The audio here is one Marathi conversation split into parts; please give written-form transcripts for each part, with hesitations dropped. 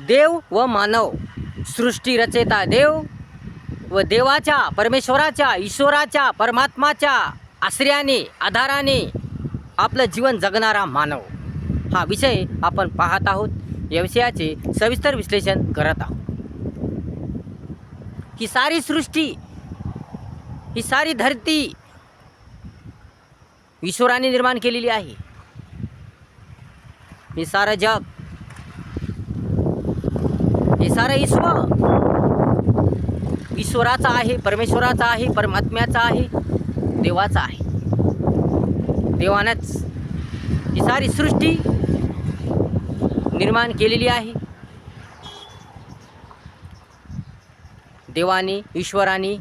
देव व मानव, सृष्टी रचेता देव व देवाच्या, परमेश्वराच्या, ईश्वराच्या, परमात्माच्या आश्रयाने, आधाराने आपलं जीवन जगणारा मानव, हा विषय आपण पाहत आहोत. या विषयाचे सविस्तर विश्लेषण करत आहोत. ही सारी सृष्टी, ही सारी धरती ईश्वराने निर्माण केलेली आहे. हे सारं जग, हे सारं ईश्वराचा आहे, परमेश्वराचा आहे, परमात्म्याचा आहे, देवाचा आहे. देवानंच ही सारी सृष्टी निर्माण केलेली आहे. देवाने, ईश्वराने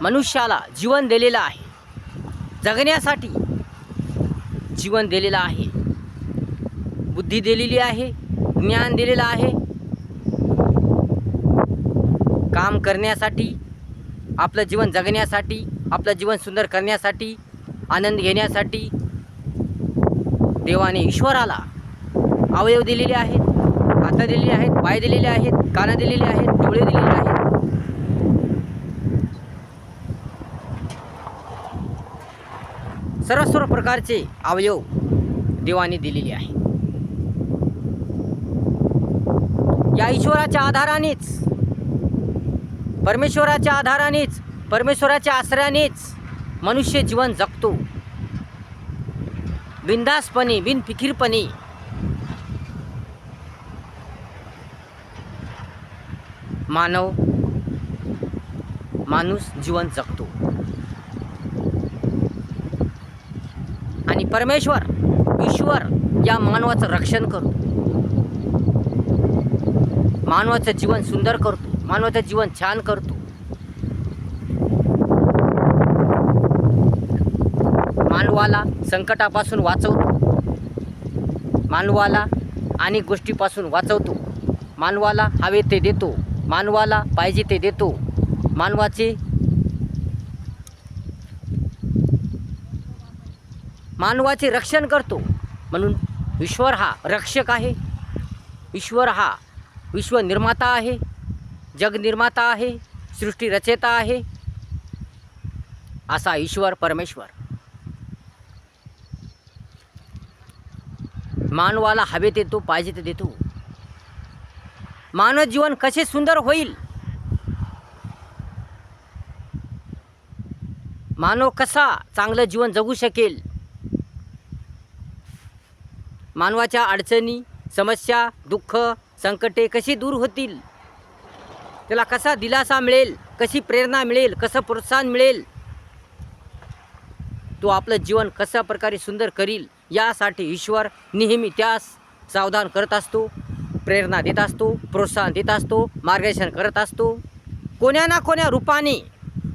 मनुष्याला जीवन दिलेलं आहे, जगण्यासाठी जीवन दिलेलं आहे, बुद्धी दिलेली आहे, ज्ञान दिलेलं आहे, काम करण्यासाठी, आपलं जीवन जगण्यासाठी, आपलं जीवन सुंदर करण्यासाठी, आनंद घेण्यासाठी देवाने ईश्वराला अवयव दिलेले आहेत, हात दिलेले आहेत, पाय दिलेले आहेत, कान दिलेले आहेत, डोळे दिलेले आहेत. सर्व प्रकारचे अवयव देवाने दिलेले आहे. या ईश्वराच्या आधारानेच, परमेश्वराच्या आधारानेच, परमेश्वराच्या आश्रयानेच मनुष्य जीवन जगतो. बिनधास्तपणे, बिनफिकीरपणे माणूस जीवन जगतो. आणि परमेश्वर, ईश्वर या मानवाचं रक्षण करतो, मानवाचं जीवन सुंदर करतो, मानवाचं जीवन छान करतो. मानवाला संकटापासून वाचवतो, मानवाला अनेक गोष्टीपासून वाचवतो, मानवाला हवे ते देतो, मानवाला पाहिजे ते देतो, मानवाचे रक्षण करतो. म्हणून ईश्वर हा रक्षक आहे, ईश्वर हा विश्व निर्माता आहे, जग निर्माता आहे, सृष्टी रचयिता आहे. असा ईश्वर परमेश्वर मानवाला हवे ते तो, पाहिजे ते देतो. मानव जीवन कसे सुंदर होईल, मानव कसा चांगलं जीवन जगू शकेल, मानवाच्या अडचणी, समस्या, दुःख, संकटे कशी दूर होतील, त्याला कसा दिलासा मिळेल, कशी प्रेरणा मिळेल, कसं प्रोत्साहन मिळेल, तो आपलं जीवन कशा प्रकारे सुंदर करील, यासाठी ईश्वर नेहमी त्यास सावधान करत असतो, प्रेरणा देत असतो, प्रोत्साहन देत असतो, मार्गदर्शन करत असतो. कोण्या ना कोण्या रूपाने,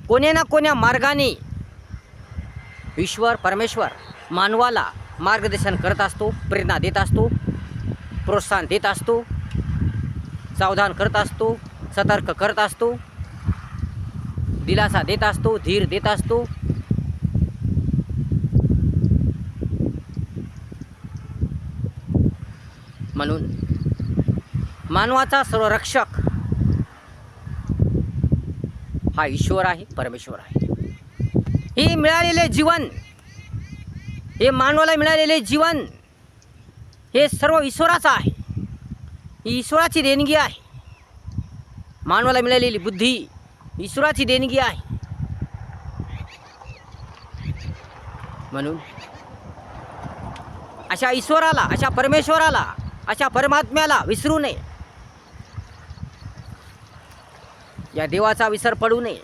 कोण्या ना कोण्या मार्गाने ईश्वर परमेश्वर मानवाला मार्गदर्शन करत असतो, प्रेरणा देत असतो, प्रोत्साहन देत असतो, सावधान करत असतो, सतर्क करत असतो, दिलासा देत असतो, धीर देत असतो. म्हणून मानवाचा सर्वरक्षक हा ईश्वर आहे, परमेश्वर आहे. हे मिळालेले जीवन, हे मानवाला मिळालेले जीवन, हे सर्व ईश्वराचं आहे, ही ईश्वराची देणगी आहे. मानवाला मिळालेली बुद्धी ईश्वराची देणगी आहे. म्हणून अशा ईश्वराला, अशा परमेश्वराला, अशा परमात्म्याला विसरू नये, या देवाचा विसर पडू नये.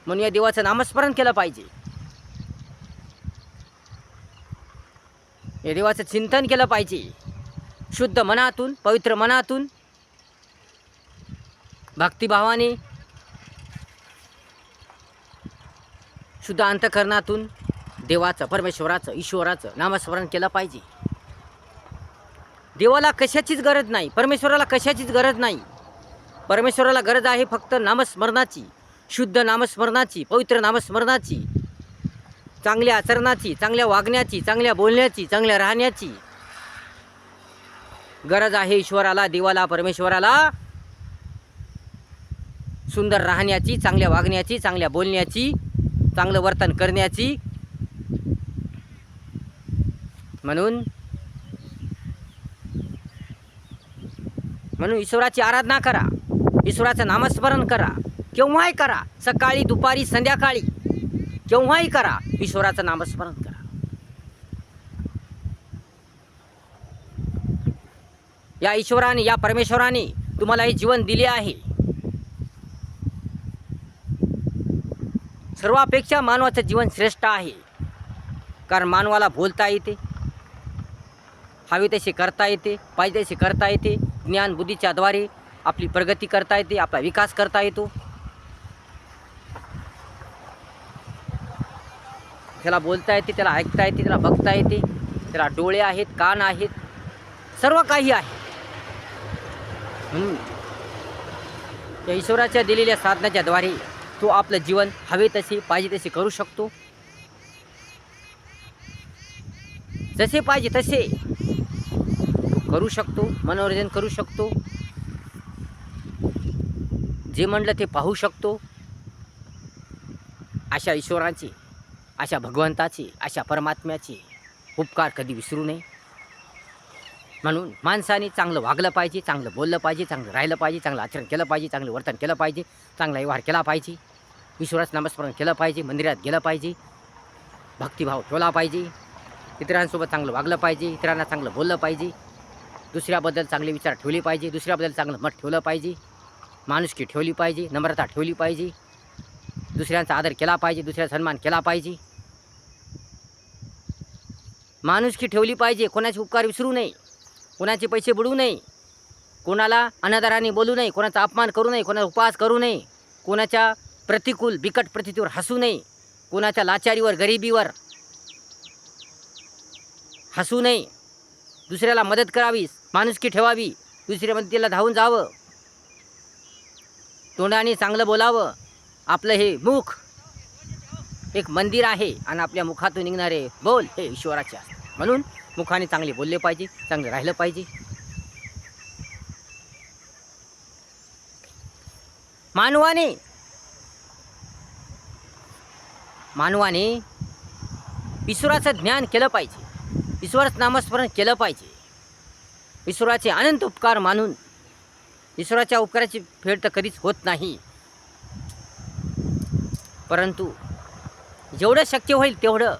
म्हणून या देवाचं नामस्मरण केलं पाहिजे, या देवाचं चिंतन केलं पाहिजे. शुद्ध मनातून, पवित्र मनातून, भक्तिभावाने, शुद्ध अंतःकरणातून देवाचं, परमेश्वराचं, ईश्वराचं नामस्मरण केलं पाहिजे. देवाला कशाचीच गरज नाही, परमेश्वराला कशाचीच गरज नाही. परमेश्वराला गरज आहे फक्त नामस्मरणाची, शुद्ध नामस्मरणाची, पवित्र नामस्मरणाची, चांगल्या आचरणाची, चांगल्या वागण्याची, चांगल्या बोलण्याची, चांगल्या राहण्याची. गरज आहे ईश्वराला, देवाला, परमेश्वराला सुंदर राहण्याची, चांगल्या वागण्याची, चांगल्या बोलण्याची, चांगलं वर्तन करण्याची. म्हणून ईश्वराची आराधना करा, ईश्वराचं नामस्मरण करा. केव्हाही करा, सकाळी, दुपारी, संध्याकाळी, केव्हाही करा, ईश्वराचं नामस्मरण करा. या ईश्वराने, या परमेश्वराने तुम्हाला हे जीवन दिले आहे. सर्वापेक्षा मानवाचं जीवन श्रेष्ठ आहे. कारण मानवाला बोलता येते, हवे तसे करता येते, पाहिजे तसे करता येते. ज्ञान बुद्धीच्या द्वारे आपली प्रगती करता येते, आपला विकास करता येतो. त्याला बोलता येते, त्याला ऐकता येते, त्याला बघता येते. त्याला डोळे आहेत, कान आहेत, सर्व काही आहे. म्हणून त्या ईश्वराच्या दिलेल्या साधनाच्या द्वारे तो आपलं जीवन हवे तसे पाहिजे तसे करू शकतो. जसे पाहिजे तसे तो करू शकतो, मनोरंजन करू शकतो, जे म्हणलं ते पाहू शकतो. अशा ईश्वराचे, अशा भगवंताचे, अशा परमात्म्याचे उपकार कधी विसरू नये. म्हणून माणसाने चांगलं वागलं पाहिजे, चांगलं बोललं पाहिजे, चांगलं राहिलं पाहिजे, चांगलं आचरण केलं पाहिजे, चांगलं वर्तन केलं पाहिजे, चांगला व्यवहार केला पाहिजे, ईश्वराचं नामस्मरण केलं पाहिजे, मंदिरात गेलं पाहिजे, भक्तिभाव ठेवला पाहिजे, इतरांसोबत चांगलं वागलं पाहिजे, इतरांना चांगलं बोललं पाहिजे, दुसऱ्याबद्दल चांगले विचार ठेवले पाहिजे, दुसऱ्याबद्दल चांगलं मत ठेवलं पाहिजे, माणुसकी ठेवली पाहिजे, नम्रता ठेवली पाहिजे, दुसऱ्यांचा आदर केला पाहिजे, दुसऱ्याचा सन्मान केला पाहिजे, माणुसकी ठेवली पाहिजे. कोणाचे उपकार विसरू नये, कोणाचे पैसे बुडवू नये, कोणाला अनादराने बोलू नये, कोणाचा अपमान करू नये, कोणाचा उपहास करू नये, कोणाच्या प्रतिकूल बिकट परिस्थितीवर हसू नये, कोणाच्या लाचारीवर गरिबीवर हसू नये, दुसऱ्याला मदत करावी, माणुसकी ठेवावी, दुसऱ्या मदतीला धावून जावं, तोंडाने चांगलं बोलावं. आपलं हे मुख एक मंदिर आहे आणि आपल्या मुखातून निघणारे बोल हे ईश्वराचे असतात. म्हणून मुखाने चांगले बोलले पाहिजे, चांगलं राहिलं पाहिजे. मानवाने ईश्वराचं ज्ञान केलं पाहिजे, ईश्वराचं नामस्मरण केलं पाहिजे, ईश्वराचे अनंत उपकार मानून. ईश्वराच्या उपकाराची फेड तर कधीच होत नाही, परंतु जेवढं शक्य होईल तेवढं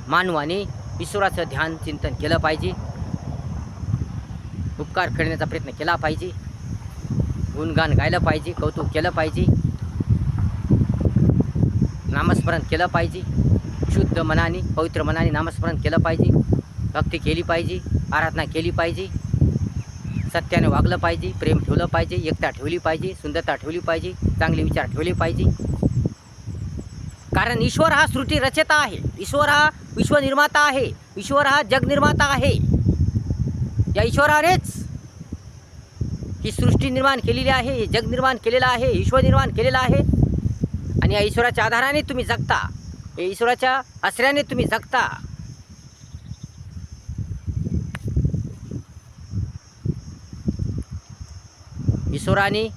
मानवाने ईश्वराचं ध्यान चिंतन केलं पाहिजे, उपकार करण्याचा प्रयत्न केला पाहिजे, गुणगान गायलं पाहिजे, कौतुक केलं पाहिजे, नामस्मरण केलं पाहिजे, शुद्ध मनाने, पवित्र मनाने नामस्मरण केलं पाहिजे, भक्ती केली पाहिजे, आराधना केली पाहिजे, सत्याने वागलं पाहिजे, प्रेम ठेवलं पाहिजे, एकता ठेवली पाहिजे, सुंदरता ठेवली पाहिजे, चांगले विचार ठेवले पाहिजे. कारण ईश्वर हा सृष्टी रचयिता आहे, ईश्वर हा विश्वनिर्माता आहे, ईश्वर हा जगनिर्माता आहे. या ईश्वरानेच ही सृष्टी निर्माण केलेली आहे, हे जग निर्माण केलेलं आहे, ईश्वर निर्माण केलेलं आहे. आणि या ईश्वराच्या आधाराने तुम्ही जगता, या ईश्वराच्या आश्रयाने तुम्ही जगता. ईश्वराने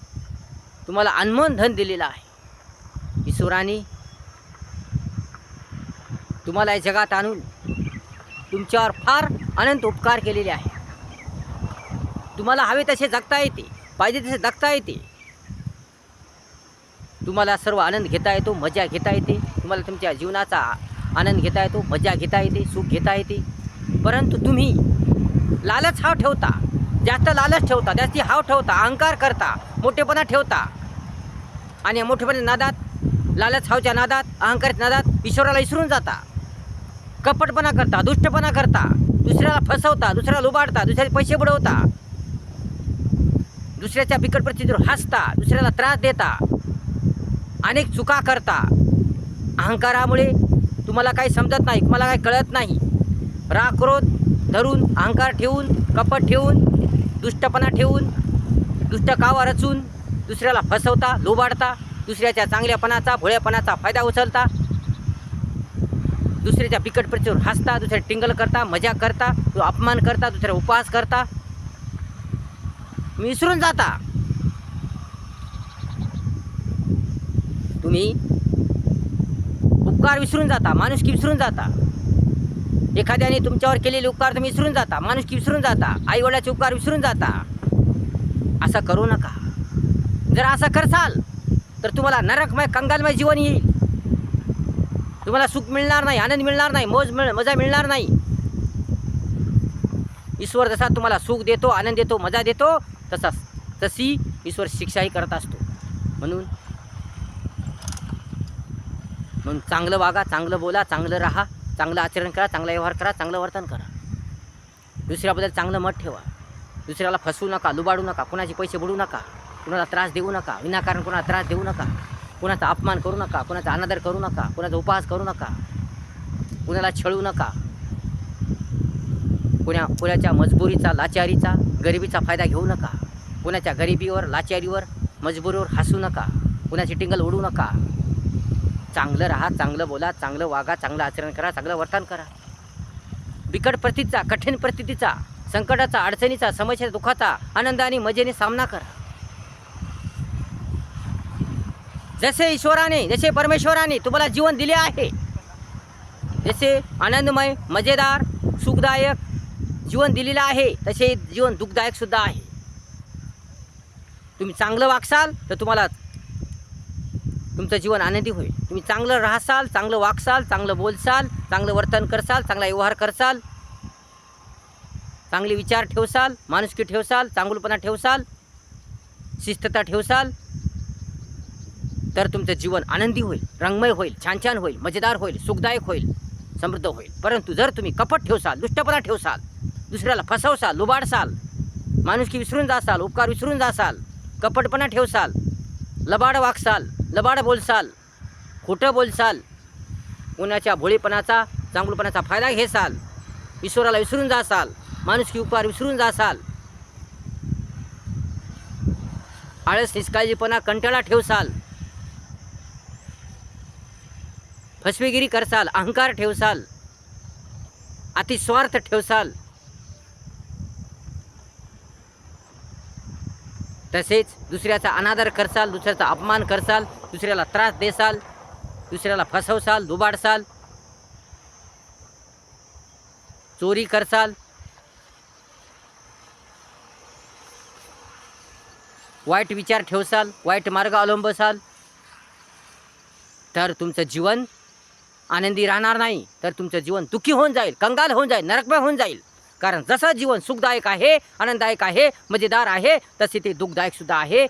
तुम्हाला अनमोल धन दिलेलं आहे. ईश्वराने तुम्हाला या जगात आणून तुमच्यावर फार अनंत उपकार केलेले आहे. तुम्हाला हवे तसे जगता येते, पाहिजे तसे जगता येते, तुम्हाला सर्व आनंद घेता येतो, मजा घेता येते, तुम्हाला तुमच्या जीवनाचा आनंद घेता येतो, मजा घेता येते, सुख घेता येते. परंतु तुम्ही लालच हाव ठेवता, जास्त लालच ठेवता, जास्ती हाव ठेवता, अहंकार करता, मोठेपणा ठेवता. आणि या मोठेपणा नादात, लालच हावच्या नादात, अहंकाराच्या नादात ईश्वराला विसरून जाता. कपटपणा करता, दुष्टपणा करता, दुसऱ्याला फसवता, दुसऱ्याला लुबाडता, दुसऱ्याचे पैसे बुडवता, दुसऱ्याच्या बिकट परिस्थितीवर हसता, दुसऱ्याला त्रास देता, अनेक चुका करता. अहंकारामुळे तुम्हाला काही समजत नाही, तुम्हाला काही कळत नाही. राग क्रोध धरून, अहंकार ठेवून, कपट ठेवून, दुष्टपणा ठेवून, दुष्ट कावा रचून दुसऱ्याला फसवता, लुबाडता, दुसऱ्याच्या चांगल्यापणाचा, भोळ्यापणाचा फायदा उचलता, दुसऱ्याच्या बिकट परिस्थितीवर हसता, दुसऱ्या टिंगल करता, मजा करता, तो अपमान करता, दुसऱ्या उपहास करता. तुम्ही विसरून जाता. तुम्ही उपकार विसरून जाता, माणुसकी विसरून जाता. एखाद्याने तुमच्यावर केलेले उपकार तुम्ही विसरून जाता, माणुसकी विसरून जाता, आई वडिलाचे उपकार विसरून जाता. असं करू नका. जर असं करसाल तर तुम्हाला नरकमय कंगालमय जीवन येईल. तुम्हाला सुख मिळणार नाही, आनंद मिळणार नाही, मजा मिळणार नाही. ईश्वर जसा तुम्हाला सुख देतो, आनंद देतो, मजा देतो, तशी ईश्वर शिक्षाही करत असतो. म्हणून चांगलं वागा, चांगलं बोला, चांगलं राहा, चांगलं आचरण करा, चांगला व्यवहार करा, चांगलं वर्तन करा. दुसऱ्याबद्दल चांगलं मत ठेवा. दुसऱ्याला फसवू नका, लुबाडू नका, कोणाचे पैसे बुडवू नका, कोणाला त्रास देऊ नका, विनाकारण कोणाला त्रास देऊ नका, कोणाचा अपमान करू नका, कोणाचा अनादर करू नका, कोणाचा उपहास करू नका, कोणाला छळू नका. कोणाच्या मजबुरीचा, लाचारीचा, गरिबीचा फायदा घेऊ नका. कोणाच्या गरिबीवर, लाचारीवर, मजबुरीवर हसू नका. कोणाची टिंगल उडू नका. चांगलं राहा, चांगलं बोला, चांगलं वागा, चांगलं आचरण करा, चांगलं वर्तन करा. बिकट परिस्थितीचा, कठीण परिस्थितीचा, संकटाचा, अडचणीचा, समस्या, दुःखाचा आनंद आणि मजेने सामना करा. जसे परमेश्वराने तुम्हाला जीवन दिले आहे, जसे आनंदमय, मजेदार, सुखदायक जीवन दिलेलं आहे, तसे जीवन दुःखदायक सुद्धा आहे. तुम्ही चांगलं वागसाल तर तुमचं जीवन आनंदी होईल. तुम्ही चांगलं राहसाल, चांगलं वागसाल, चांगलं बोलसाल, चांगलं वर्तन करसाल, चांगला व्यवहार करसाल, चांगले विचार ठेवसाल, माणुसकी ठेवसाल, चांगुलपणा ठेवसाल, शिस्तता ठेवसाल, तर तुमचं जीवन आनंदी होईल, रंगमय होईल, छान छान होईल, मजेदार होईल, सुखदायक होईल, समृद्ध होईल. परंतु जर तुम्ही कपट ठेवसाल, दुष्टपणा ठेवसाल, दुसऱ्याला फसवसाल, लुबाडसाल, माणुसकी विसरून जासाल, उपकार विसरून जासाल, कपटपणा ठेवसाल, लबाड वागसाल, लबाड बोलसाल, खोटं बोलसाल, कोणाच्या भोळेपणाचा, चांगुलपणाचा फायदा घेसाल, ईश्वराला विसरून जासाल, माणुसकी उपकार विसरून जासाल, आळस, निष्काळजीपणा, कंटाळा ठेवसाल, फसवेगिरी करसाल, अहंकार ठेवसाल, अतिस्वार्थ ठेवसाल, तसेच दुसऱ्याचा अनादर करसाल, दुसऱ्याचा अपमान करसाल, दुसऱ्याला त्रास देसाल, दुसऱ्याला फसवसाल, लुबाडसाल, चोरी करसाल, वाईट विचार ठेवसाल, वाईट मार्ग अवलंबसाल, तर तुमचं जीवन आनंदी राहणार नाही, तर तुमचं जीवन दुःखी होऊन जाईल, कंगाल होऊन जाईल, नरकमय होऊन जाईल. कारण जसं जीवन सुखदायक आहे, आनंददायक आहे, मजेदार आहे, तसे ते दुःखदायकसुद्धा आहे,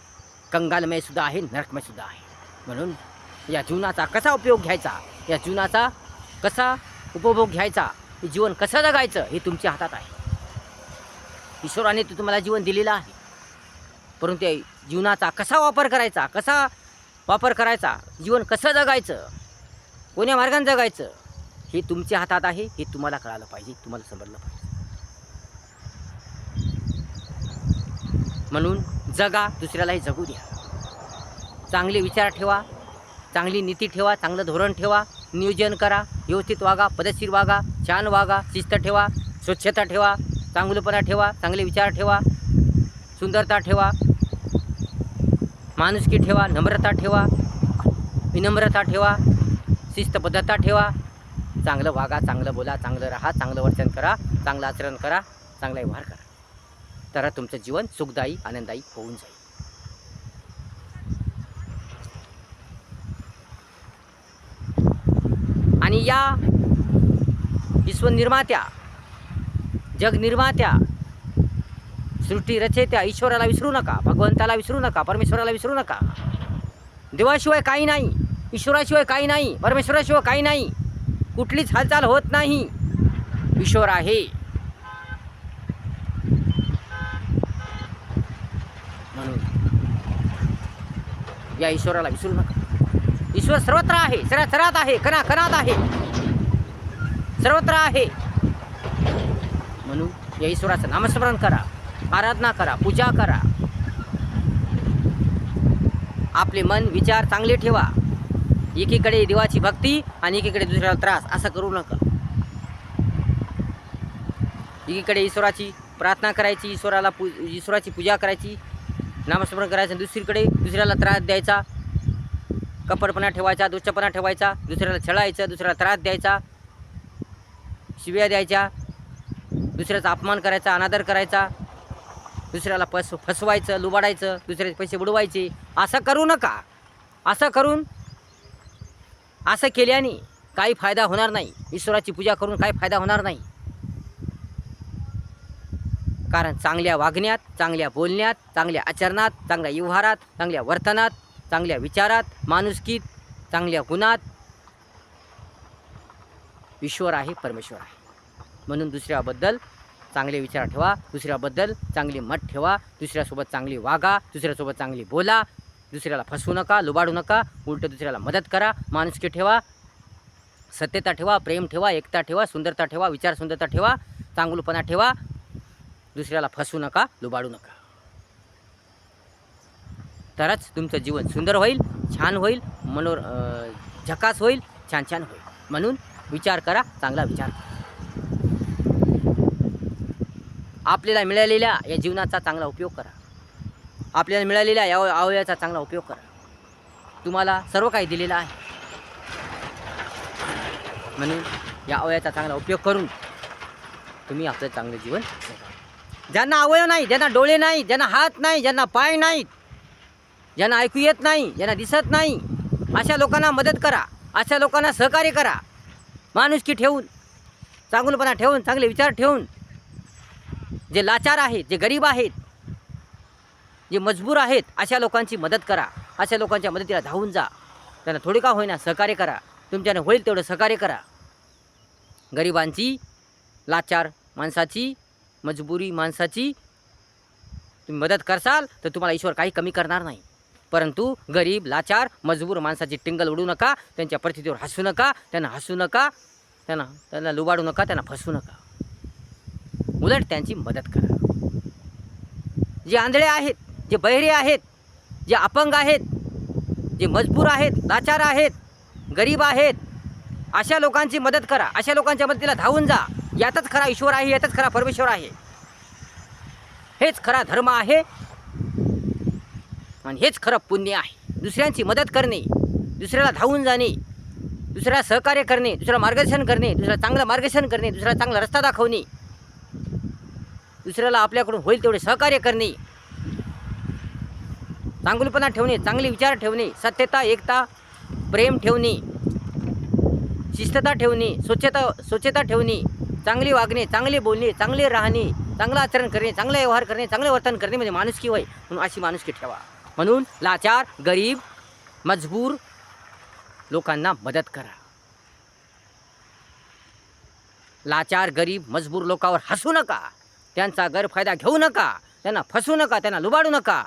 कंगालमयसुद्धा आहे, नरकमयसुद्धा आहे. म्हणून या जीवनाचा कसा उपयोग घ्यायचा, या जीवनाचा कसा उपभोग घ्यायचा, हे जीवन कसं जगायचं हे तुमच्या हातात आहे. ईश्वराने तुम्हाला जीवन दिलेलं आहे, परंतु त्या जीवनाचा कसा वापर करायचा, जीवन कसं जगायचं, कोण्या मार्गाने जगायचं, हे तुमच्या हातात आहे. हे तुम्हाला कळालं पाहिजे, तुम्हाला समजलं पाहिजे. म्हणून जगा, दुसऱ्यालाही जगू द्या. चांगले विचार ठेवा, चांगली नीती ठेवा, चांगलं धोरण ठेवा, नियोजन करा, व्यवस्थित वागा, पद्धतशीर वागा, छान वागा, शिस्त ठेवा, स्वच्छता ठेवा, चांगुलपणा ठेवा, चांगले विचार ठेवा, सुंदरता ठेवा, माणुसकी ठेवा, नम्रता ठेवा, विनम्रता ठेवा, शिस्तबद्धता ठेवा, चांगलं वागा, चांगलं बोला, चांगलं राहा, चांगलं वर्तन करा, चांगलं आचरण करा, चांगला व्यवहार करा, तर तुमचं जीवन सुखदायी, आनंददायी होऊन जाईल. आणि या विश्वनिर्मात्या, जगनिर्मात्या, सृष्टी रचयित्या ईश्वराला विसरू नका, भगवंताला विसरू नका, परमेश्वराला विसरू नका. देवाशिवाय काही नाही, ईश्वराशिवाय काही नाही, परमेश्वराशिवाय काही नाही, कुठलीच हालचाल होत नाही. ईश्वर आहे. म्हणून या ईश्वराला विसरू नका. ईश्वर सर्वत्र आहे, सरासरात आहे, कणाकणात आहे, सर्वत्र आहे. म्हणून या ईश्वराचं नामस्मरण करा, आराधना करा, पूजा करा. आपले मन, विचार चांगले ठेवा. एकीकडे देवाची भक्ती आणि एकीकडे दुसऱ्याला त्रास, असं करू नका. एकीकडे ईश्वराची प्रार्थना करायची, ईश्वराची पूजा करायची, नामस्मरण करायचं, दुसरीकडे दुसऱ्याला त्रास द्यायचा, कपटपणा ठेवायचा, दुष्टपणा ठेवायचा, दुसऱ्याला छळायचं, दुसऱ्याला त्रास द्यायचा, शिव्या द्यायच्या, दुसऱ्याचा अपमान करायचा, अनादर करायचा, दुसऱ्याला फसवायचं, लुबाडायचं, दुसऱ्याचे पैसे बुडवायचे. असं करू नका. असं केल्याने काही फायदा होणार नाही. ईश्वराची पूजा करून काही फायदा होणार नाही. कारण चांगल्या वागण्यात, चांगल्या बोलण्यात, चांगल्या आचरणात, चांगल्या व्यवहारात, चांगल्या वर्तनात, चांगल्या विचारात, माणुसकीत, चांगल्या गुणात ईश्वर आहे, परमेश्वर आहे. म्हणून दुसऱ्याबद्दल चांगले विचार ठेवा, दुसऱ्याबद्दल चांगली मत ठेवा, दुसऱ्यासोबत चांगली वागा, दुसऱ्यासोबत चांगली बोला, दुसऱ्याला फसवू नका, लुबाडू नका, उलट दुसऱ्याला मदत करा, माणुसकी ठेवा, सत्यता ठेवा, प्रेम ठेवा, एकता ठेवा, सुंदरता ठेवा, विचार सुंदरता ठेवा, चांगुलपणा ठेवा, दुसऱ्याला फसवू नका, लुबाडू नका. तरच तुमचं जीवन सुंदर होईल, छान होईल, झकास होईल, छान छान होईल. म्हणून विचार करा, चांगला विचार करा. आपल्याला मिळालेल्या या जीवनाचा चांगला उपयोग करा. आपल्याला मिळालेल्या या अवयवाचा चांगला उपयोग करा. तुम्हाला सर्व काही दिलेलं आहे. म्हणून या अवयवाचा चांगला उपयोग करून तुम्ही आपलं चांगलं जीवन जगा. ज्यांना अवयव नाही, ज्यांना डोळे नाही, ज्यांना हात नाही, ज्यांना पाय नाहीत, ज्यांना ऐकू येत नाही, ज्यांना दिसत नाही, अशा लोकांना मदत करा, अशा लोकांना सहकार्य करा. माणुसकी ठेवून, चांगुलपणा ठेवून, चांगले विचार ठेवून, जे लाचार आहेत, जे गरीब आहेत, जे मजबूर आहेत, अशा लोकांची मदत करा. अशा लोकांच्या मदतीला धावून जा. त्यांना थोडी का होईना सहकार्य करा. तुमच्याने होईल तेवढं सहकार्य करा. गरिबांची, लाचार माणसाची, मजबुरी माणसाची तुम्ही मदत करसाल तर तुम्हाला ईश्वर काही कमी करणार नाही. परंतु गरीब, लाचार, मजबूर माणसाची टिंगल उडू नका, त्यांच्या परिस्थितीवर हसू नका, त्यांना हसू नका, त्यांना लुबाडू नका, त्यांना फसवू नका. उलट त्यांची मदत करा. जे आंधळे आहेत, जे बहिरे आहेत, जे अपंग आहेत, जे मजबूर आहेत, लाचार आहेत, गरीब आहेत, अशा लोकांची मदत करा. अशा लोकांच्या मदतीला धावून जा. यातच खरा ईश्वर आहे, यातच खरा परमेश्वर आहे. हेच खरा धर्म आहे आणि हेच खरं पुण्य आहे. दुसऱ्यांची मदत करणे, दुसऱ्याला धावून जाणे, दुसऱ्याला सहकार्य करणे, दुसऱ्याला मार्गदर्शन करणे, दुसऱ्याला चांगलं मार्गदर्शन करणे, दुसऱ्याला चांगला रस्ता दाखवणे, दुसऱ्याला आपल्याकडून होईल तेवढे सहकार्य करणे, चांगुलपणा ठेवणे, चांगले विचार ठेवणे, सत्यता, एकता, प्रेम ठेवणे, शिस्तता ठेवणे, स्वच्छता ठेवणे, चांगली वागणे, चांगले बोलणे, चांगले राहणे, चांगलं आचरण करणे, चांगलं व्यवहार करणे, चांगले वर्तन करणे म्हणजे माणुसकी होय. म्हणून अशी माणुसकी ठेवा. म्हणून लाचार, गरीब, मजबूर लोकांना मदत करा. लाचार, गरीब, मजबूर लोकांवर हसू नका, त्यांचा गैरफायदा घेऊ नका, त्यांना फसवू नका, त्यांना लुबाडू नका,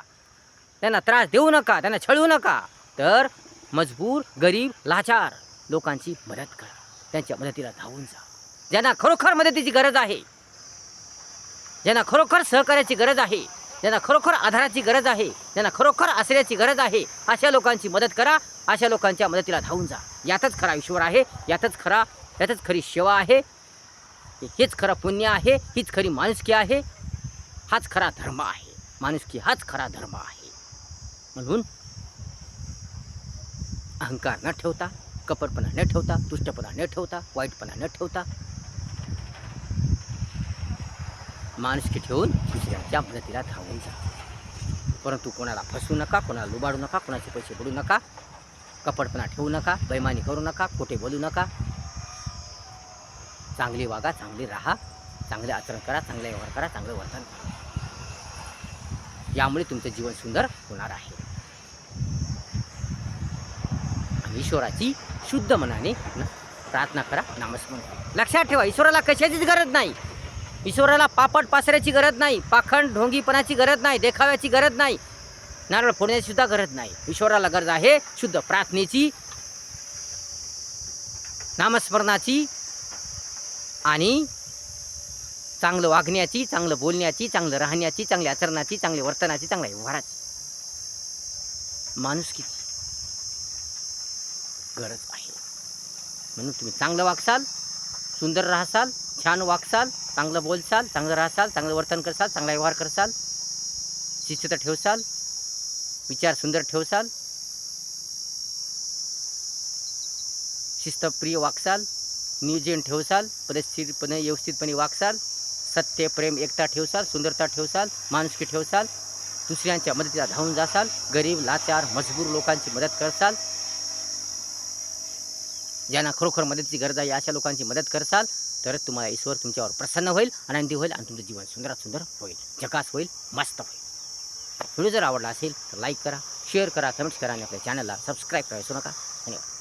त्यांना त्रास देऊ नका, त्यांना छळू नका. तर मजबूर, गरीब, लाचार लोकांची मदत करा. त्यांच्या मदतीला धावून जा. ज्यांना खरोखर मदतीची गरज आहे, ज्यांना खरोखर सहकार्याची गरज आहे, ज्यांना खरोखर आधाराची गरज आहे, ज्यांना खरोखर आश्रयाची गरज आहे, अशा लोकांची मदत करा. अशा लोकांच्या मदतीला धावून जा. यातच खरा ईश्वर आहे, यातच खरी सेवा आहे, हेच खरं पुण्य आहे, हीच खरी माणुसकी आहे, हाच खरा धर्म आहे. माणुसकी हाच खरा धर्म आहे. म्हणून अहंकार न ठेवता, कपटपणा न ठेवता, दुष्टपणा न ठेवता, वाईटपणा न ठेवता, माणुसकी ठेवून दुसऱ्याच्या मदतीला धावून जा. परंतु कोणाला फसवू नका, कोणाला लुबाडू नका, कोणाचे पैसे बुडू नका, कपटपणा ठेवू नका, बेईमानी करू नका, खोटे बोलू नका. चांगली वागा, चांगली राहा, चांगले आचरण करा, चांगले व्यवहार करा, चांगले वर्तन करा. यामुळे तुमचं जीवन सुंदर होणार आहे. आणि ईश्वराची शुद्ध मनाने प्रार्थना करा, नामस्मरण करा. लक्षात ठेवा, ईश्वराला कशाचीच गरज नाही. ईश्वराला पापड पासऱ्याची गरज नाही, पाखंड ढोंगीपणाची गरज नाही, देखाव्याची गरज नाही, नारळ फोडण्याची सुद्धा गरज नाही. ईश्वराला गरज आहे शुद्ध प्रार्थनेची, नामस्मरणाची आणि चांगलं वागण्याची, चांगलं बोलण्याची, चांगलं राहण्याची, चांगल्या आचरणाची, चांगल्या वर्तनाची, चांगल्या व्यवहाराची, माणुसकीची गरज आहे. म्हणून तुम्ही चांगलं वागसाल, सुंदर राहसाल, छान वागसाल, चांगलं बोलचाल, चांगलं राहसाल, चांगलं वर्तन करसाल, चांगला व्यवहार करसाल, शिस्तता ठेवसाल, विचार सुंदर ठेवसाल, शिस्तप्रिय वागसाल, नियोजन ठेवसाल, पद्धतशीरपणे व्यवस्थितपणे वागसाल, सत्य, प्रेम, एकता ठेवसाल, सुंदरता ठेवसाल, माणुसकी ठेवसाल, दुसऱ्यांच्या मदतीला धावून जासाल, गरीब, लाचार, मजबूर लोकांची मदत करसाल, ज्यांना खरोखर मदतीची गरज आहे अशा लोकांची मदत करसाल, तर तुम्हाला ईश्वर तुमच्यावर प्रसन्न होईल, आनंदी होईल आणि तुमचं जीवन सुंदरात सुंदर होईल, झकास होईल, मस्त होईल. व्हिडिओ जर आवडला असेल तर लाईक करा, शेअर करा, कमेंट्स करा आणि आपल्या चॅनलला सबस्क्राईब करा विसरू नका. धन्यवाद.